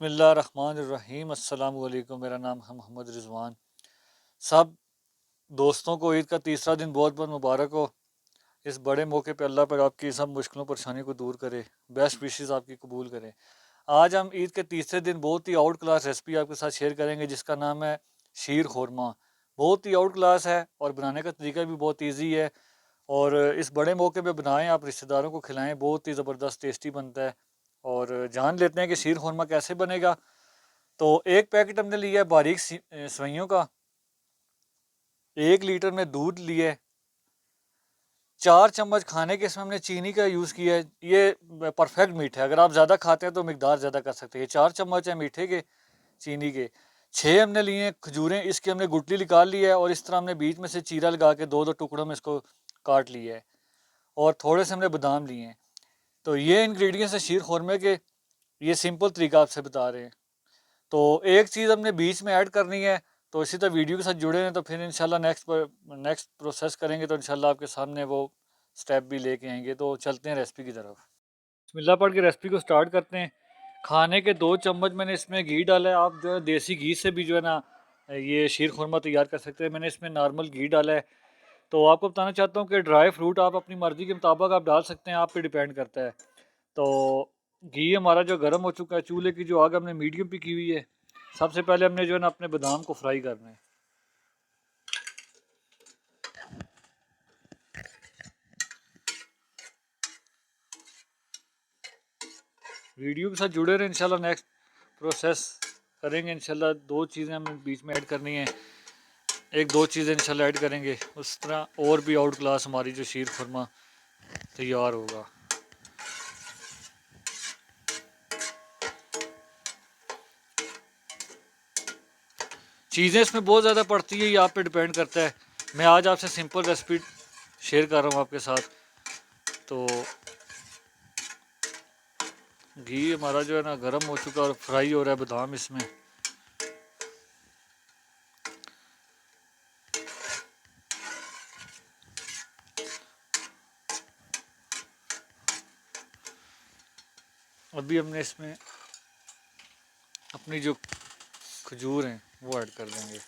बिस्मिल्लाहिर्रहमानिर्रहीम। अस्सलाम वालेकुम। मेरा नाम है मोहम्मद रिजवान। सब दोस्तों को ईद का तीसरा दिन बहुत बहुत मुबारक हो। इस बड़े मौके पे अल्लाह पर आपकी सब मुश्किलों परेशानी को दूर करे, बेस्ट विशेस आपकी कबूल करे। आज हम ईद के तीसरे दिन बहुत ही आउट क्लास रेसिपी आपके साथ शेयर करेंगे जिसका नाम है शीर खुरमा। बहुत ही आउट क्लास है और बनाने का तरीका भी बहुत ईजी है। और इस बड़े मौके पे बनाएं, आप रिश्तेदारों को खिलाएं, बहुत ही ज़बरदस्त टेस्टी बनता है। और जान लेते हैं कि शीर खुरमा कैसे बनेगा। तो एक पैकेट हमने लिया है बारीक सेवइयों का। 1 लीटर में दूध लिए। 4 चम्मच खाने के इसमें हमने चीनी का यूज़ किया है। ये परफेक्ट मीठा है, अगर आप ज़्यादा खाते हैं तो मिकदार ज़्यादा कर सकते हैं। 4 चम्मच है मीठे के, चीनी के। 6 हमने लिए हैं खजूरें, इसकी हमने गुठली निकाल ली है और इस तरह हमने बीच में से चीरा लगा के दो दो टुकड़ों में इसको काट लिया है। और थोड़े से हमने बादाम लिए हैं। तो ये इंग्रेडिएंट्स है शीर खुरमे के। ये सिंपल तरीका आपसे बता रहे हैं। तो एक चीज़ हमने बीच में ऐड करनी है, तो इसी तरह वीडियो के साथ जुड़े हैं तो फिर इंशाल्लाह नेक्स्ट प्रोसेस करेंगे तो इंशाल्लाह आपके सामने वो स्टेप भी लेके आएंगे। तो चलते हैं रेसिपी की तरफ। बिस्मिल्लाह पढ़ के रेसिपी को स्टार्ट करते हैं। खाने के 2 चम्मच मैंने इसमें घी डाला है। आप जो है देसी घी से भी जो है ना ये शीर खुरमा तैयार कर सकते हैं। मैंने इसमें नॉर्मल घी डाला है। तो आपको बताना चाहता हूँ कि ड्राई फ्रूट आप अपनी मर्ज़ी के मुताबिक आप डाल सकते हैं, आप पे डिपेंड करता है। तो घी हमारा जो गर्म हो चुका है, चूल्हे की जो आग हमने मीडियम पे की हुई है। सबसे पहले हमने जो है ना अपने बादाम को फ्राई करना है। वीडियो के साथ जुड़े रहे, इंशाल्लाह नेक्स्ट प्रोसेस करेंगे। इंशाल्लाह 2 चीज़ें हमें बीच में ऐड करनी है, 1-2 चीज़ें इंशाल्लाह ऐड करेंगे। उस तरह और भी आउट क्लास हमारी जो शीर खुरमा तैयार होगा। चीज़ें इसमें बहुत ज़्यादा पड़ती है, ये आप पे डिपेंड करता है। मैं आज आपसे सिंपल रेसिपी शेयर कर रहा हूँ आपके साथ। तो घी हमारा जो है ना गर्म हो चुका है और फ्राई हो रहा है बादाम इसमें। अभी हमने इसमें अपनी जो खजूर हैं वो ऐड कर देंगे।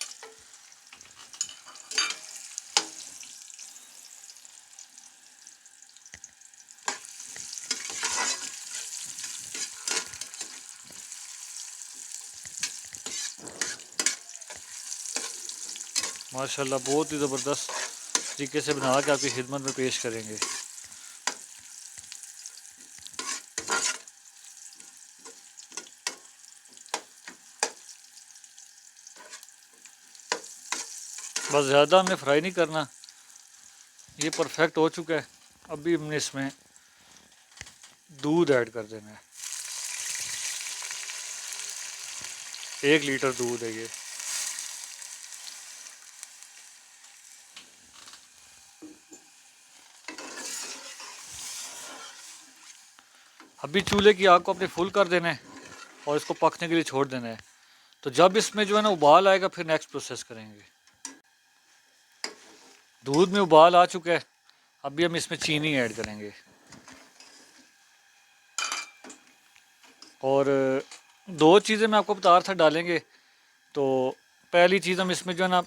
माशाल्लाह बहुत ही ज़बरदस्त तरीके से बना के आपकी खिदमत में पेश करेंगे। बस ज़्यादा हमने फ्राई नहीं करना, ये परफेक्ट हो चुका है। अभी हमने इसमें दूध ऐड कर देना है। 1 लीटर दूध है ये। अभी चूल्हे की आग को अपने फुल कर देना है और इसको पकने के लिए छोड़ देना है। तो जब इसमें जो है ना उबाल आएगा फिर नेक्स्ट प्रोसेस करेंगे। दूध में उबाल आ चुका है, अभी हम इसमें चीनी ऐड करेंगे। और 2 चीज़ें मैं आपको बता रहा था डालेंगे। तो पहली चीज़ हम इसमें जो है ना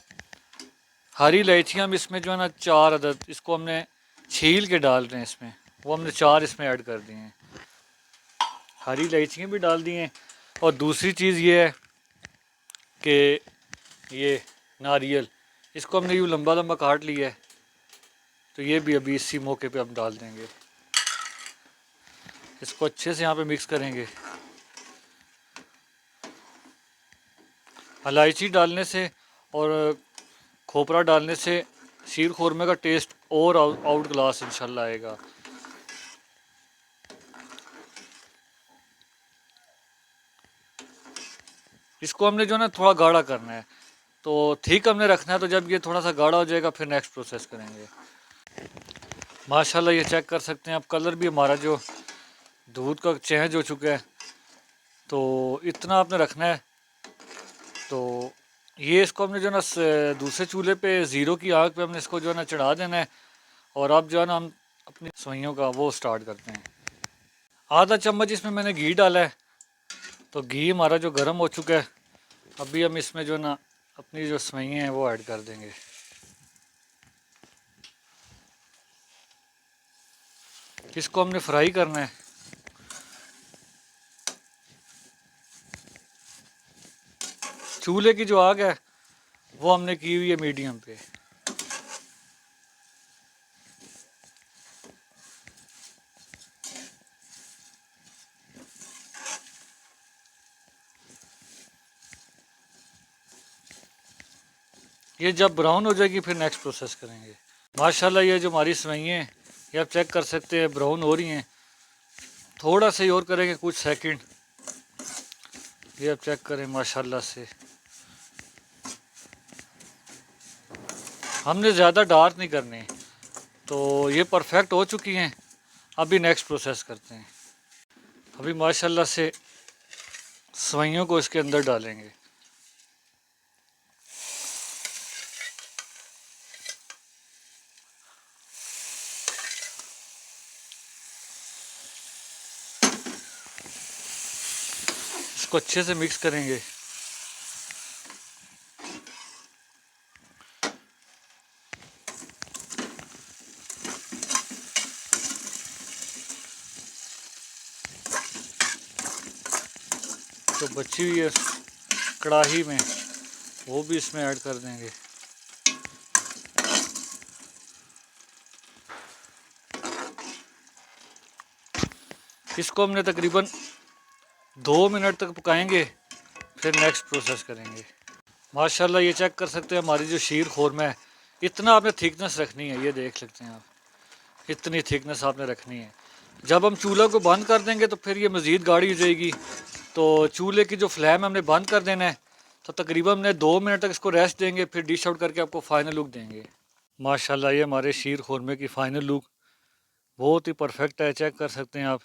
हरी इलायचियाँ हम इसमें जो है ना 4 अदद, इसको हमने छील के डाल रहे हैं इसमें। वो हमने 4 इसमें ऐड कर दिए हैं, हरी इलायचियाँ भी डाल दी हैं। और दूसरी चीज़ ये है कि ये नारियल, इसको हमने यूँ लंबा लंबा काट लिया है। तो ये भी अभी इसी मौके पे हम डाल देंगे। इसको अच्छे से यहाँ पे मिक्स करेंगे। इलायची डालने से और खोपरा डालने से शीर खुरमे का टेस्ट और आउट क्लास इंशाल्लाह आएगा। इसको हमने जो है ना थोड़ा गाढ़ा करना है, तो ठीक हमने रखना है। तो जब ये थोड़ा सा गाढ़ा हो जाएगा फिर नेक्स्ट प्रोसेस करेंगे। माशाल्लाह ये चेक कर सकते हैं आप, कलर भी हमारा जो दूध का चेंज हो चुका है। तो इतना आपने रखना है। तो ये इसको हमने जो है ना दूसरे चूल्हे पे ज़ीरो की आग पे हमने इसको जो है ना चढ़ा देना है। और अब जो है ना हम अपनी सवइयों का वो स्टार्ट करते हैं। आधा चम्मच इसमें मैंने घी डाला है। तो घी हमारा जो गर्म हो चुका है, अभी हम इसमें जो ना अपनी जो सेवइयाँ हैं वो ऐड कर देंगे। इसको हमने फ्राई करना है। चूल्हे की जो आग है वो हमने की हुई है मीडियम पे। ये जब ब्राउन हो जाएगी फिर नेक्स्ट प्रोसेस करेंगे। माशाल्लाह ये जो हमारी सेवइयाँ हैं ये आप चेक कर सकते हैं ब्राउन हो रही हैं। थोड़ा सा ही और करेंगे कुछ सेकंड, ये आप चेक करें माशाल्लाह से। हमने ज़्यादा डार्क नहीं करने, तो ये परफेक्ट हो चुकी हैं। अभी नेक्स्ट प्रोसेस करते हैं। अभी माशाल्लाह से सेवइयों को इसके अंदर डालेंगे। इसको अच्छे से मिक्स करेंगे। जो बची हुई है कढ़ाई में वो भी इसमें ऐड कर देंगे। इसको हमने तकरीबन 2 मिनट तक पकाएंगे, फिर नेक्स्ट प्रोसेस करेंगे। माशाल्लाह ये चेक कर सकते हैं हमारी जो शीर खोरमा है, इतना आपने थिकनेस रखनी है। ये देख सकते हैं आप, इतनी थिकनेस आपने रखनी है। जब हम चूल्हा को बंद कर देंगे तो फिर ये मज़ीद गाढ़ी हो जाएगी। तो चूल्हे की जो फ्लेम है हमने बंद कर देना है। तो तकरीबन हमने 2 मिनट तक इसको रेस्ट देंगे, फिर डिश आउट करके आपको फ़ाइनल लुक देंगे। माशाल्लाह ये हमारे शीर खोरमे की फ़ाइनल लुक बहुत ही परफेक्ट है। चेक कर सकते हैं आप,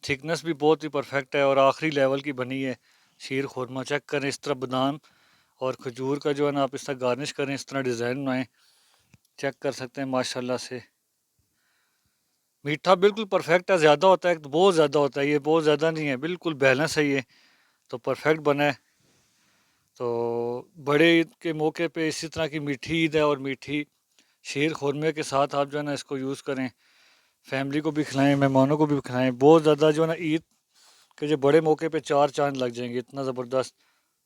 थिकनेस भी बहुत ही परफेक्ट है और आखिरी लेवल की बनी है शीर खोरमा। चेक करें, इस तरह बादाम और खजूर का जो है ना आप इस तरह गार्निश करें, इस तरह डिज़ाइन बनाएं। चेक कर सकते हैं माशाल्लाह से। मीठा बिल्कुल परफेक्ट है। ज़्यादा होता है तो बहुत ज़्यादा होता है, ये बहुत ज़्यादा नहीं है, बिल्कुल बैलेंस है ये। तो परफेक्ट बना है। तो बड़े ईद के मौके पे इसी तरह की मीठी ईद है और मीठी शीर खोरमे के साथ आप जो है ना इसको यूज़ करें, फैमिली को भी खिलाएं, मेहमानों को भी खिलाएं। बहुत ज़्यादा जो है ना ईद के जो बड़े मौके पे 4 चांद लग जाएंगे, इतना ज़बरदस्त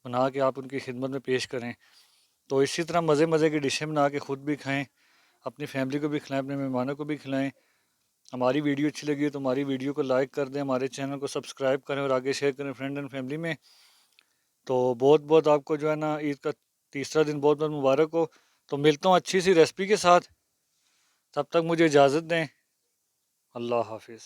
बना के आप उनकी खिदमत में पेश करें। तो इसी तरह मज़े मज़े की डिशें बना के ख़ुद भी खाएँ, अपनी फैमिली को भी खिलाएँ, अपने मेहमानों को भी खिलाएँ। हमारी वीडियो अच्छी लगी है तो हमारी वीडियो को लाइक कर दें, हमारे चैनल को सब्सक्राइब करें और आगे शेयर करें फ्रेंड एंड फैमिली में। तो बहुत बहुत आपको जो है ना ईद का तीसरा दिन बहुत बहुत मुबारक हो। तो मिलता हूँ अच्छी सी रेसिपी के साथ, तब तक मुझे इजाज़त दें। अल्लाह हाफिज़।